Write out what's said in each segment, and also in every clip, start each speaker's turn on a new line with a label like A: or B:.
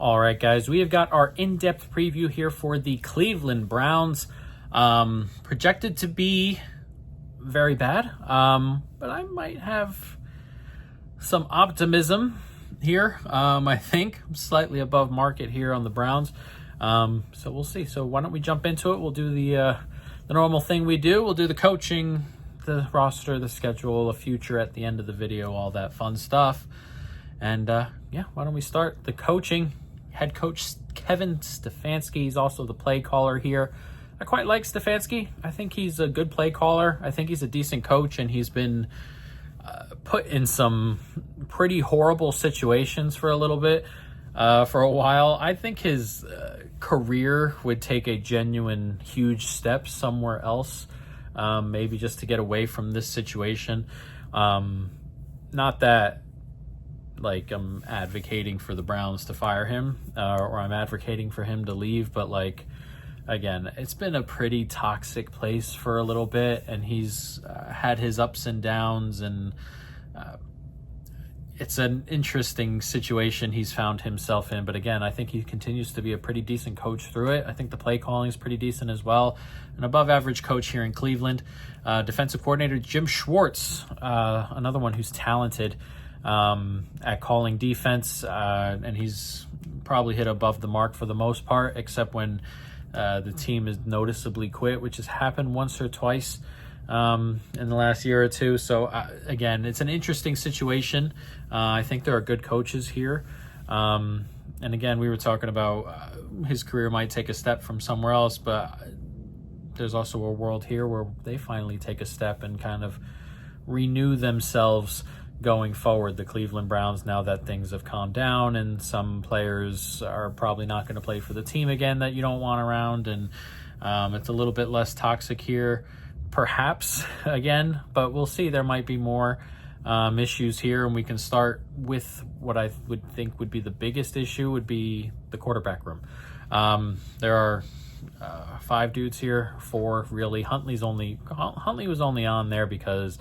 A: All right, guys, we have got our in-depth preview here for the Cleveland Browns. Projected to be very bad, but I might have some optimism here. I think I'm slightly above market here on the Browns. So we'll see. So why don't we jump into it? We'll do the normal thing we do. We'll do the coaching, the roster, the schedule, a future at the end of the video, all that fun stuff. And yeah, why don't we start the coaching? Head coach Kevin Stefanski, he's also the play caller here. I quite like Stefanski. I think he's a good play caller. I think he's a decent coach, and he's been put in some pretty horrible situations for a little bit, for a while. I think his career would take a genuine huge step somewhere else, maybe just to get away from this situation. Not that like I'm advocating for the Browns to fire him, or I'm advocating for him to leave, but like, again, it's been a pretty toxic place for a little bit, and he's had his ups and downs, and it's an interesting situation he's found himself in. But again, I think he continues to be a pretty decent coach through it. I think the play calling is pretty decent as well. An above average coach here in Cleveland. Defensive coordinator Jim Schwartz, another one who's talented at calling defense, and he's probably hit above the mark for the most part, except when the team is noticeably quit, which has happened once or twice in the last year or two. So again, it's an interesting situation. I think there are good coaches here, and again, we were talking about his career might take a step from somewhere else, but there's also a world here where they finally take a step and kind of renew themselves going forward, the Cleveland Browns, now that things have calmed down and some players are probably not going to play for the team again that you don't want around, and it's a little bit less toxic here, perhaps, again, but we'll see. There might be more issues here, and we can start with what I would think would be the biggest issue, would be the quarterback room. There are 5 dudes here, 4 really. Huntley was only on there because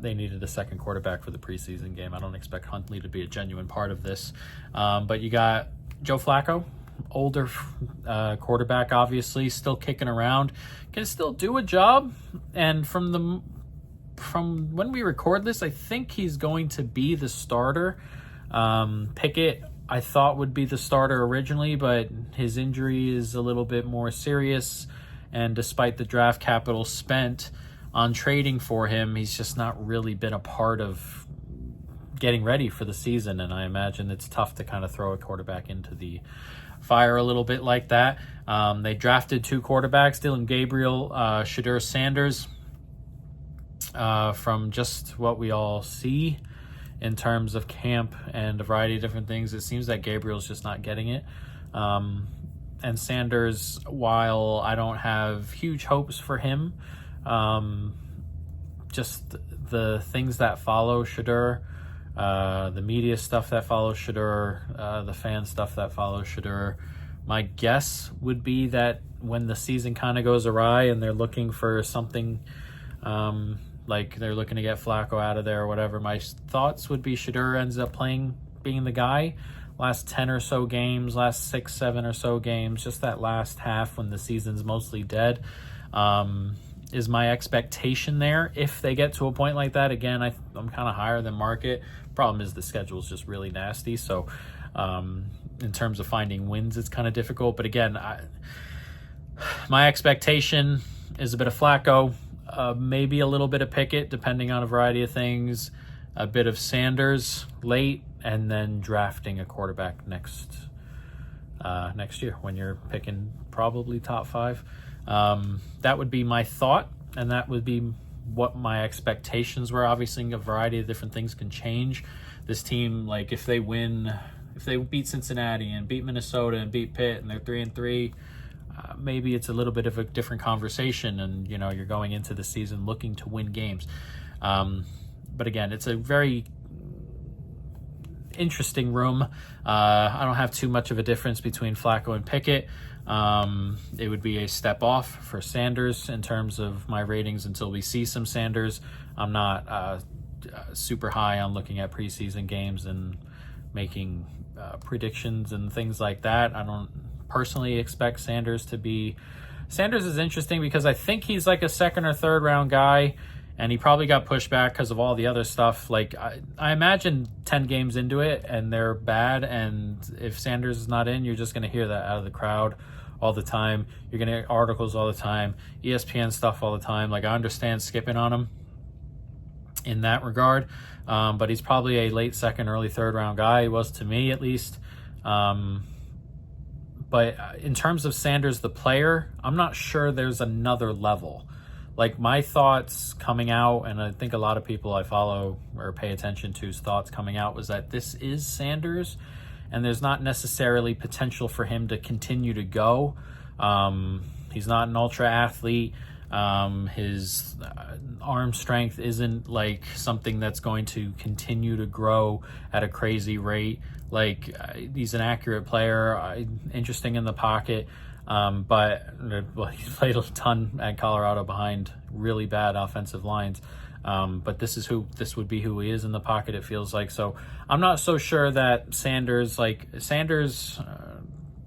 A: they needed a second quarterback for the preseason game. I don't expect Huntley to be a genuine part of this. But you got Joe Flacco, older quarterback, obviously, still kicking around, can still do a job. And from when we record this, I think he's going to be the starter. Pickett, I thought, would be the starter originally, but his injury is a little bit more serious. And despite the draft capital spent on trading for him, he's just not really been a part of getting ready for the season, and I imagine it's tough to kind of throw a quarterback into the fire a little bit like that. They drafted 2 quarterbacks, Dylan Gabriel, Shedeur Sanders. From just what we all see in terms of camp and a variety of different things, it seems that Gabriel's just not getting it. And Sanders, while I don't have huge hopes for him, just the things that follow Shedeur, the media stuff that follows Shedeur, the fan stuff that follows Shedeur, my guess would be that when the season kind of goes awry and they're looking for something, like they're looking to get Flacco out of there or whatever, my thoughts would be Shedeur ends up being the guy. Last 10 or so games, last 6, 7 or so games, just that last half when the season's mostly dead, is my expectation there. If they get to a point like that, again, I'm kind of higher than market. Problem is the schedule is just really nasty. So in terms of finding wins, it's kind of difficult. But again, my expectation is a bit of Flacco, maybe a little bit of Pickett, depending on a variety of things, a bit of Sanders late, and then drafting a quarterback next year when you're picking probably top 5. That would be my thought, and that would be what my expectations were. Obviously, a variety of different things can change. This team, like if they beat Cincinnati and beat Minnesota and beat Pitt and they're 3-3, maybe it's a little bit of a different conversation, and you're going into the season looking to win games. But again, it's a very interesting room. I don't have too much of a difference between Flacco and Pickett. It would be a step off for Sanders in terms of my ratings until we see some Sanders. I'm not super high on looking at preseason games and making predictions and things like that. I don't personally expect Sanders to be... Sanders is interesting because I think he's like a second or third round guy, and he probably got pushed back because of all the other stuff. Like, I imagine 10 games into it and they're bad, and if Sanders is not in, you're just going to hear that out of the crowd all the time. You're going to get articles all the time, ESPN stuff all the time. Like, I understand skipping on him in that regard, but he's probably a late second, early third round guy. He was to me, at least. But in terms of Sanders, the player, I'm not sure there's another level. Like, my thoughts coming out, and I think a lot of people I follow or pay attention to's thoughts coming out, was that this is Sanders, and there's not necessarily potential for him to continue to go. He's not an ultra athlete. His arm strength isn't like something that's going to continue to grow at a crazy rate. Like, he's an accurate player, interesting in the pocket, but he's played a ton at Colorado behind really bad offensive lines. But this would be who he is in the pocket, it feels like. So I'm not so sure that Sanders,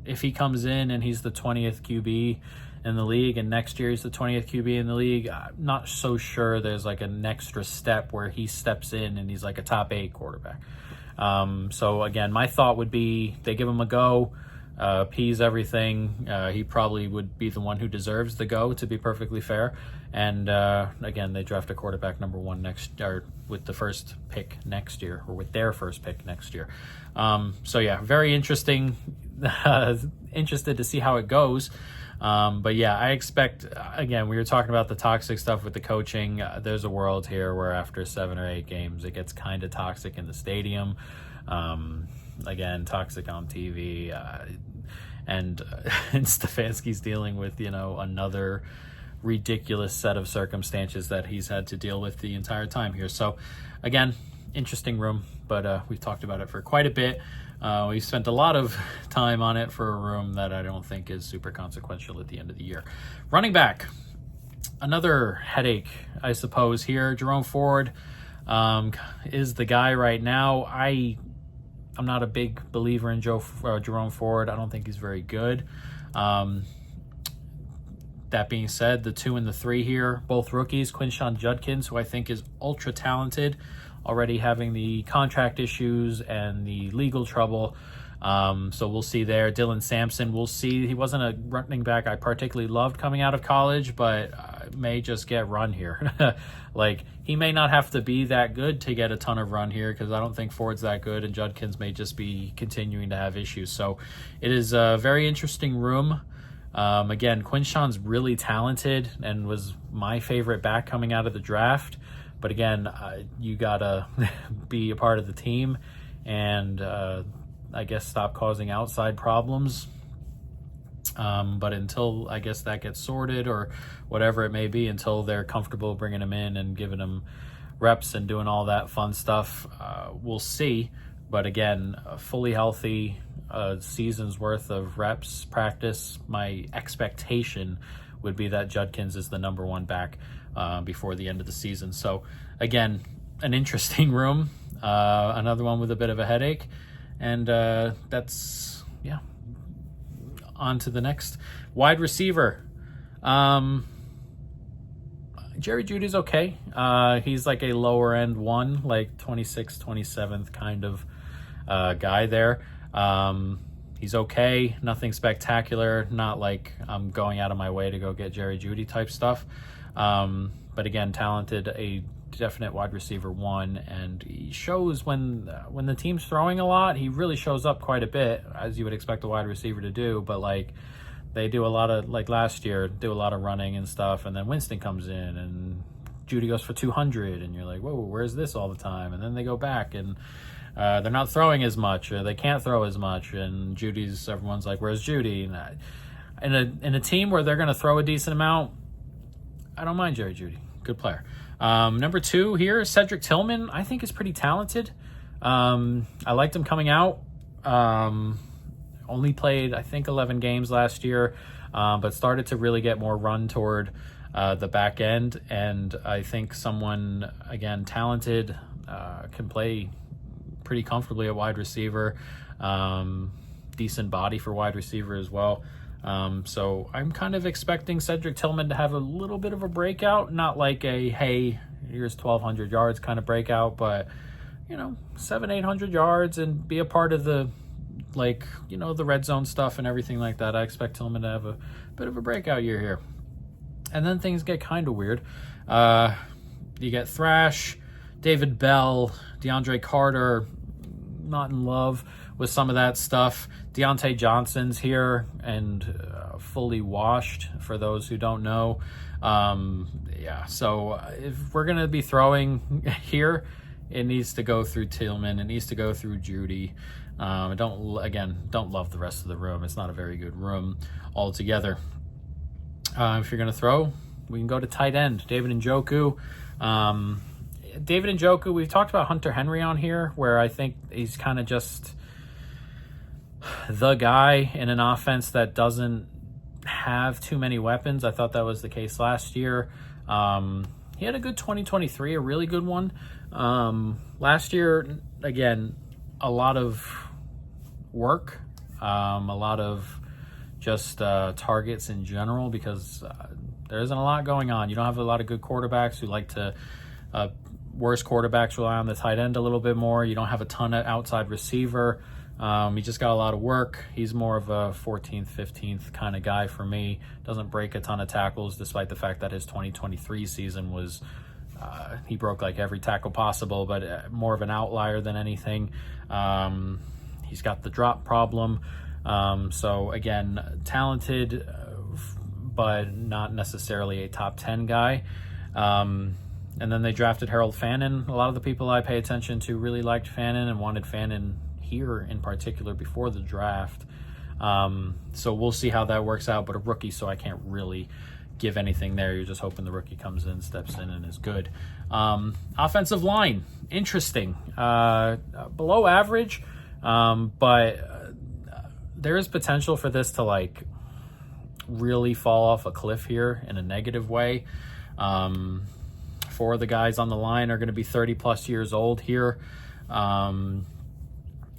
A: if he comes in and he's the 20th QB in the league, and next year he's the 20th QB in the league, I'm not so sure there's like an extra step where he steps in and he's like a top 8 quarterback. So again, my thought would be they give him a go, P's everything. He probably would be the one who deserves the go, to be perfectly fair. And again, they draft a quarterback number 1 with the first pick next year, or with their first pick next year. So yeah, very interesting. Interested to see how it goes. But yeah, I expect, again, we were talking about the toxic stuff with the coaching. There's a world here where after 7 or 8 games, it gets kind of toxic in the stadium. Again, toxic on TV. And Stefanski's dealing with, another ridiculous set of circumstances that he's had to deal with the entire time here. So again, interesting room, but we've talked about it for quite a bit. We spent a lot of time on it for a room that I don't think is super consequential at the end of the year. Running back, another headache, I suppose, here. Jerome Ford is the guy right now. I'm not a big believer in Jerome Ford. I don't think he's very good. That being said, the 2 and the 3 here, both rookies. Quinshon Judkins, who I think is ultra talented, already having the contract issues and the legal trouble. So we'll see there. Dylan Sampson, we'll see. He wasn't a running back I particularly loved coming out of college, but may just get run here. Like, he may not have to be that good to get a ton of run here, because I don't think Ford's that good, and Judkins may just be continuing to have issues. So it is a very interesting room. Again, Quinshon's really talented and was my favorite back coming out of the draft. But again, you gotta be a part of the team and I guess stop causing outside problems. But until, I guess, that gets sorted or whatever it may be, until they're comfortable bringing him in and giving him reps and doing all that fun stuff, we'll see. But again, a fully healthy season's worth of reps, practice, my expectation would be that Judkins is the number 1 back before the end of the season. So again, an interesting room, another one with a bit of a headache, and that's, yeah. On to the next. Wide receiver. Jerry Jeudy's okay. He's like a lower end one, like 26th, 27th kind of guy there. He's okay. Nothing spectacular. Not like I'm going out of my way to go get Jerry Jeudy type stuff. But again, talented, a definite wide receiver 1, and he shows when the team's throwing a lot, he really shows up quite a bit, as you would expect a wide receiver to do. But like, they do a lot of, like last year, do a lot of running and stuff, and then Winston comes in and Jeudy goes for 200, and you're like, whoa, where's this all the time? And then they go back and they're not throwing as much, or they can't throw as much, and everyone's like, where's Jeudy? And in a team where they're going to throw a decent amount, I don't mind Jerry Jeudy. Good player. Number 2 here, Cedric Tillman, I think is pretty talented. I liked him coming out. Only played, I think, 11 games last year, but started to really get more run toward the back end. And I think someone, again, talented, can play pretty comfortably at wide receiver. Decent body for wide receiver as well. So I'm kind of expecting Cedric Tillman to have a little bit of a breakout, not like a, hey, here's 1,200 yards kind of breakout, but, 700-800 yards and be a part of the, the red zone stuff and everything like that. I expect Tillman to have a bit of a breakout year here. And then things get kind of weird. You get Thrash, David Bell, DeAndre Carter, not in love with some of that stuff. Deontay Johnson's here and fully washed, for those who don't know. So if we're going to be throwing here, it needs to go through Tillman. It needs to go through Judy. Don't love the rest of the room. It's not a very good room altogether. If you're going to throw, we can go to tight end, David Njoku. David Njoku, we've talked about Hunter Henry on here, where I think he's kind of just the guy in an offense that doesn't have too many weapons. I thought that was the case last year. He had a good 2023, a really good one. Last year, again, a lot of work, a lot of just targets in general, because there isn't a lot going on. You don't have a lot of good quarterbacks who like to worse quarterbacks rely on the tight end a little bit more. You don't have a ton of outside receiver. He just got a lot of work. He's more of a 14th, 15th kind of guy for me. Doesn't break a ton of tackles, despite the fact that his 2023 season was, he broke like every tackle possible, but more of an outlier than anything. He's got the drop problem. So again, talented, but not necessarily a top 10 guy. And then they drafted Harold Fannin. A lot of the people I pay attention to really liked Fannin and wanted Fannin here in particular before the draft. So we'll see how that works out, but a rookie, so I can't really give anything there. You're just hoping the rookie comes in, steps in, and is good. Offensive line, interesting. Below average, but there is potential for this to really fall off a cliff here in a negative way. Four of the guys on the line are going to be 30-plus years old here.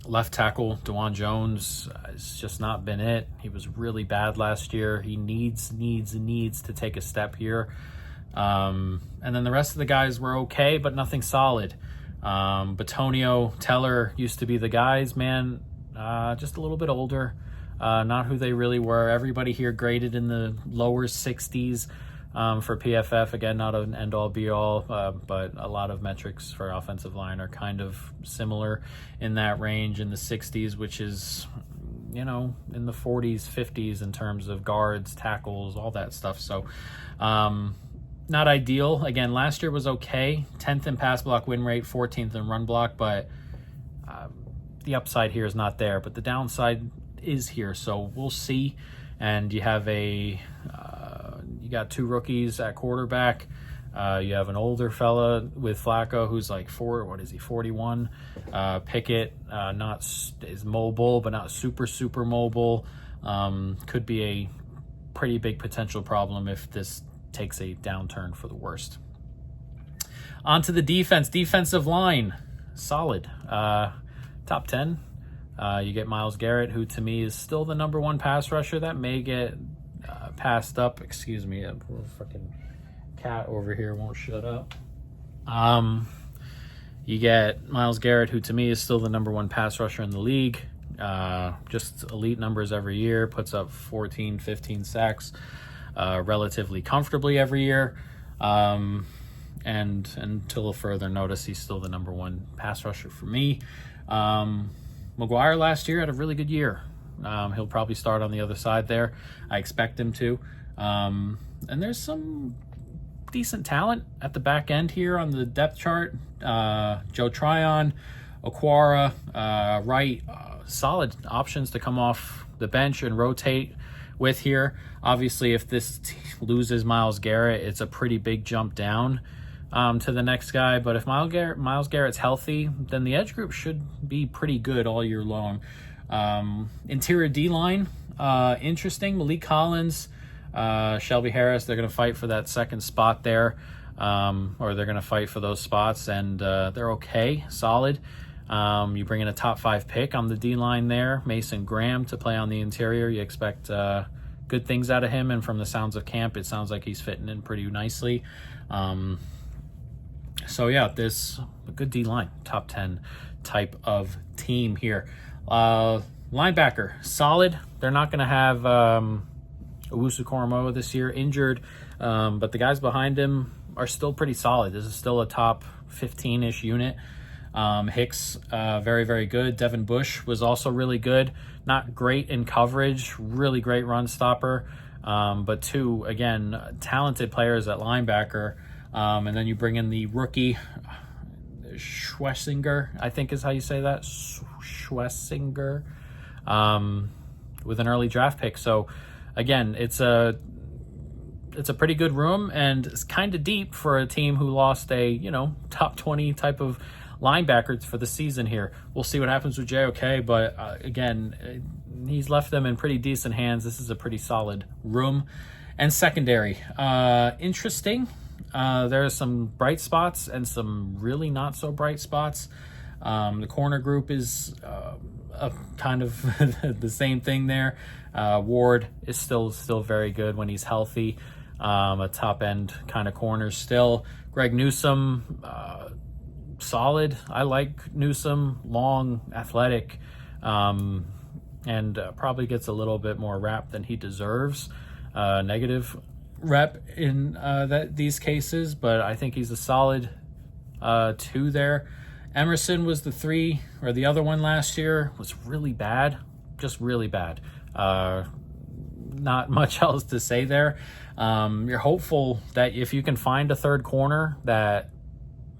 A: Left tackle, DeJuan Jones, has just not been it. He was really bad last year. He needs to take a step here. And then the rest of the guys were okay, but nothing solid. Batonio, Teller used to be the guys, man. Just a little bit older. Not who they really were. Everybody here graded in the lower 60s. For PFF, again, not an end-all be-all, but a lot of metrics for offensive line are kind of similar in that range, in the 60s, which is, in the 40s, 50s in terms of guards, tackles, all that stuff. So not ideal. Again, last year was okay. 10th in pass block win rate, 14th in run block, but the upside here is not there. But the downside is here, so we'll see. And you have you got two rookies at quarterback. You have an older fella with Flacco who's 41. Pickett is mobile, but not super mobile. Could be a pretty big potential problem if this takes a downturn for the worst. On to the defense. Defensive line, solid. Top 10. You get Myles Garrett, who to me is still the number one pass rusher. That may get passed up. Excuse me, a poor fucking cat over here won't shut up. You get Myles Garrett, who to me is still the number one pass rusher in the league. Just elite numbers every year, puts up 14, 15 sacks relatively comfortably every year. And until further notice, he's still the number one pass rusher for me. McGuire last year had a really good year. He'll probably start on the other side there. I expect him to. And there's some decent talent at the back end here on the depth chart. Joe Tryon, Okwara, Wright, solid options to come off the bench and rotate with here. Obviously, if this loses Myles Garrett, it's a pretty big jump down to the next guy. But if Myles Garrett's healthy, then the edge group should be pretty good all year long. Interior D-line, interesting. Malik Collins, Shelby Harris, they're going to fight for that second spot there, or they're going to fight for those spots, and they're okay, solid. You bring in a top 5 pick on the D-line there, Mason Graham, to play on the interior. You expect good things out of him, and from the sounds of camp, it sounds like he's fitting in pretty nicely. So yeah, this a good D-line, top 10 type of team here. Linebacker, solid. They're not going to have Owusu-Koramoah this year, injured, but the guys behind him are still pretty solid. This is still a top 15-ish unit. Hicks, very, very good. Devin Bush was also really good. Not great in coverage, really great run stopper. But two, again, talented players at linebacker. And then you bring in the rookie, Schwessinger, I think is how you say that, Schwessinger, with an early draft pick. So, again, it's a pretty good room, and it's kind of deep for a team who lost a, top 20 type of linebackers for the season here. We'll see what happens with JOK, but again, he's left them in pretty decent hands. This is a pretty solid room. And secondary, interesting. There are some bright spots and some really not so bright spots. The corner group is a kind of the same thing there. Ward is still very good when he's healthy. A top end kind of corner still. Greg Newsome, solid. I like Newsome, long, athletic, and probably gets a little bit more rap than he deserves. Negative rep in these cases, but I think he's a solid 2 there. Emerson was the 3, or the other one last year, was really bad, just really bad. Not much else to say there. You're hopeful that if you can find a third corner, that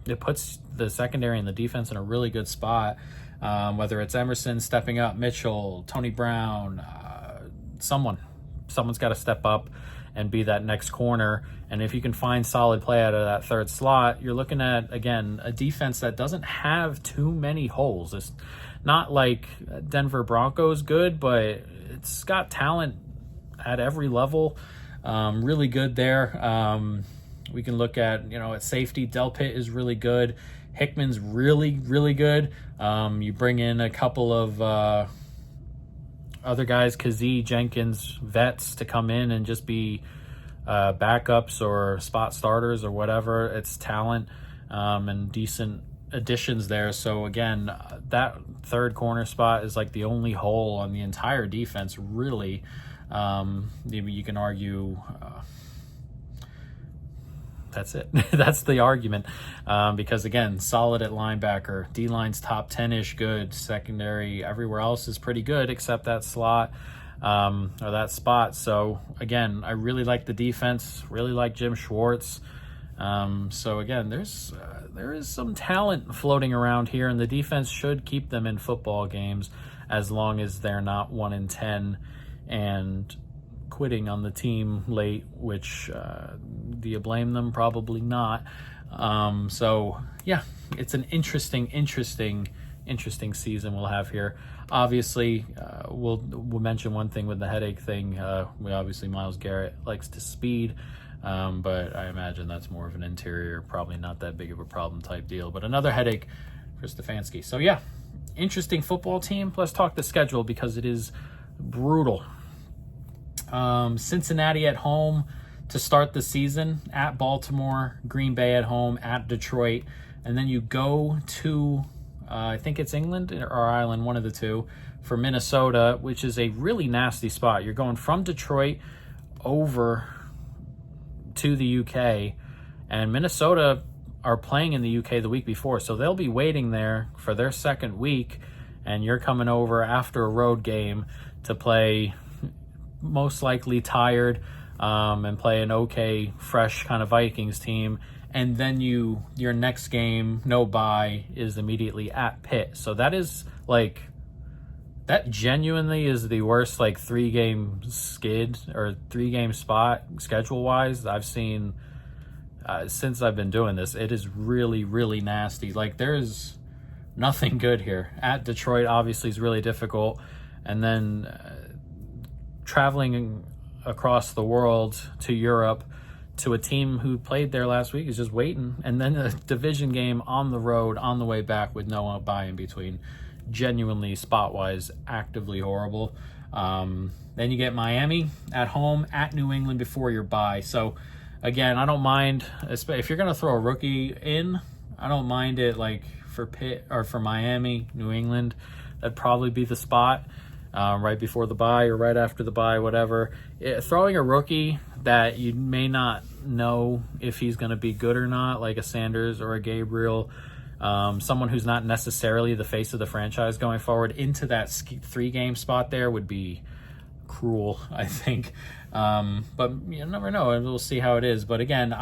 A: it puts the secondary and the defense in a really good spot, whether it's Emerson stepping up, Mitchell, Tony Brown, someone's got to step up and be that next corner. And if you can find solid play out of that third slot, you're looking at, again, a defense that doesn't have too many holes. It's not like Denver Broncos good, but it's got talent at every level. Really good there. We can look at, at safety, Delpit is really good. Hickman's really, really good. You bring in a couple of other guys, Kazee, Jenkins, vets, to come in and just be backups or spot starters or whatever. It's talent and decent additions there. So again, that third corner spot is like the only hole on the entire defense, really. You can argue that's it. That's the argument. Because again, solid at linebacker. D-line's top 10-ish good. Secondary, everywhere else is pretty good except that slot or that spot. So again, I really like the defense. Really like Jim Schwartz. So again, there is some talent floating around here, and the defense should keep them in football games as long as they're not 1-10 and quitting on the team late, which do you blame them? Probably not. So yeah, it's an interesting season we'll have here. Obviously, we'll mention one thing with the headache thing. Obviously Myles Garrett likes to speed, but I imagine that's more of an interior, probably not that big of a problem type deal, but another headache for Stefanski. So yeah, interesting football team. Let's talk the schedule because it is brutal. Cincinnati at home to start the season, at Baltimore, Green Bay at home, at Detroit, and then you go to I think it's England or Ireland, one of the two, for Minnesota, which is a really nasty spot. You're going from Detroit over to the UK, and Minnesota are playing in the UK the week before, so they'll be waiting there for their second week, and you're coming over after a road game to play, most likely tired, and play an okay, fresh kind of Vikings team. And then your next game, no bye, is immediately at Pitt. So that genuinely is the worst 3-game skid or 3-game spot schedule-wise I've seen since I've been doing this. It is really, really nasty. There is nothing good here. At Detroit, obviously, is really difficult. And then traveling across the world to Europe to a team who played there last week is just waiting. And then a division game on the road on the way back with no bye in between. Genuinely, spot-wise, actively horrible. Then you get Miami at home, at New England before your bye. So, again, I don't mind. If you're going to throw a rookie in, I don't mind it like for Pitt or for Miami, New England. That'd probably be the spot right before the bye or right after the bye, whatever. Throwing a rookie that you may not know if he's going to be good or not, like a Sanders or a Gabriel, someone who's not necessarily the face of the franchise going forward, into that 3-game spot there would be cruel, I think. But you never know, and we'll see how it is. But again,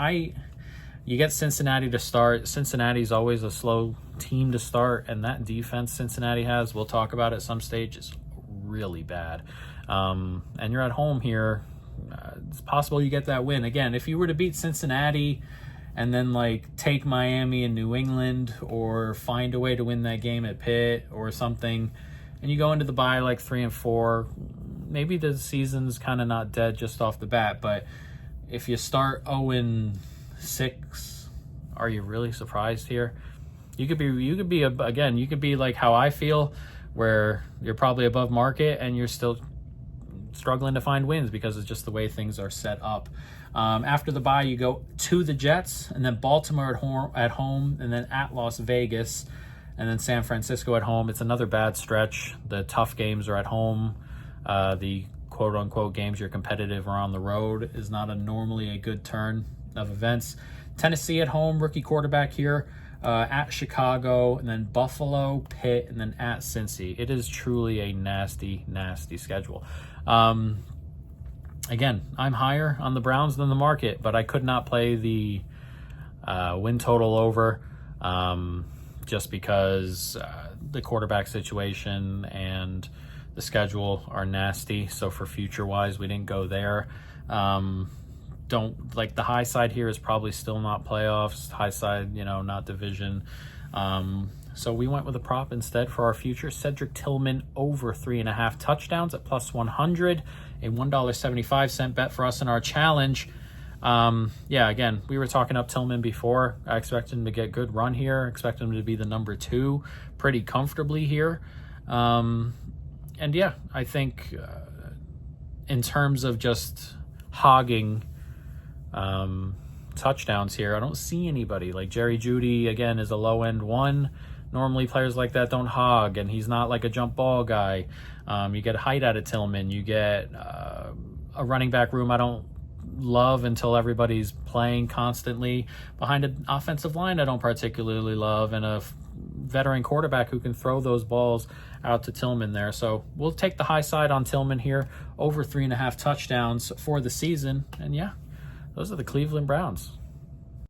A: you get Cincinnati to start. Cincinnati's always a slow team to start, and that defense Cincinnati has, we'll talk about at some stage, is really bad. And you're at home here. It's possible you get that win. Again, if you were to beat Cincinnati and then like take Miami and New England, or find a way to win that game at Pitt or something, and you go into the bye like 3-4, maybe the season's kind of not dead just off the bat. But if you start 0-6, are you really surprised here? You could be like how I feel, where you're probably above market and you're still struggling to find wins because it's just the way things are set up. After the bye, you go to the Jets, and then Baltimore at home, and then at Las Vegas, and then San Francisco at home. It's another bad stretch. The tough games are at home. The quote-unquote games you're competitive are on the road is not normally a good turn of events. Tennessee at home, rookie quarterback here. At Chicago, and then Buffalo, Pitt, and then at Cincy. It is truly a nasty, nasty schedule. Again, I'm higher on the Browns than the market, but I could not play the win total over just because the quarterback situation and the schedule are nasty. So for future-wise, we didn't go there. Don't like the high side here is probably still not playoffs. High side, not division. So we went with a prop instead for our future. Cedric Tillman over 3.5 touchdowns at +100, a $1.75 bet for us in our challenge. Again, we were talking up Tillman before. I expect him to get good run here. I expect him to be the number 2 pretty comfortably here. I think in terms of just hogging touchdowns here, I don't see anybody. Like Jerry Jeudy, again, is a low-end one. Normally players like that don't hog, and he's not like a jump ball guy. You get height out of Tillman. You get a running back room I don't love until everybody's playing constantly. Behind an offensive line I don't particularly love, and a veteran quarterback who can throw those balls out to Tillman there. So we'll take the high side on Tillman here, over 3.5 touchdowns for the season. And those are the Cleveland Browns.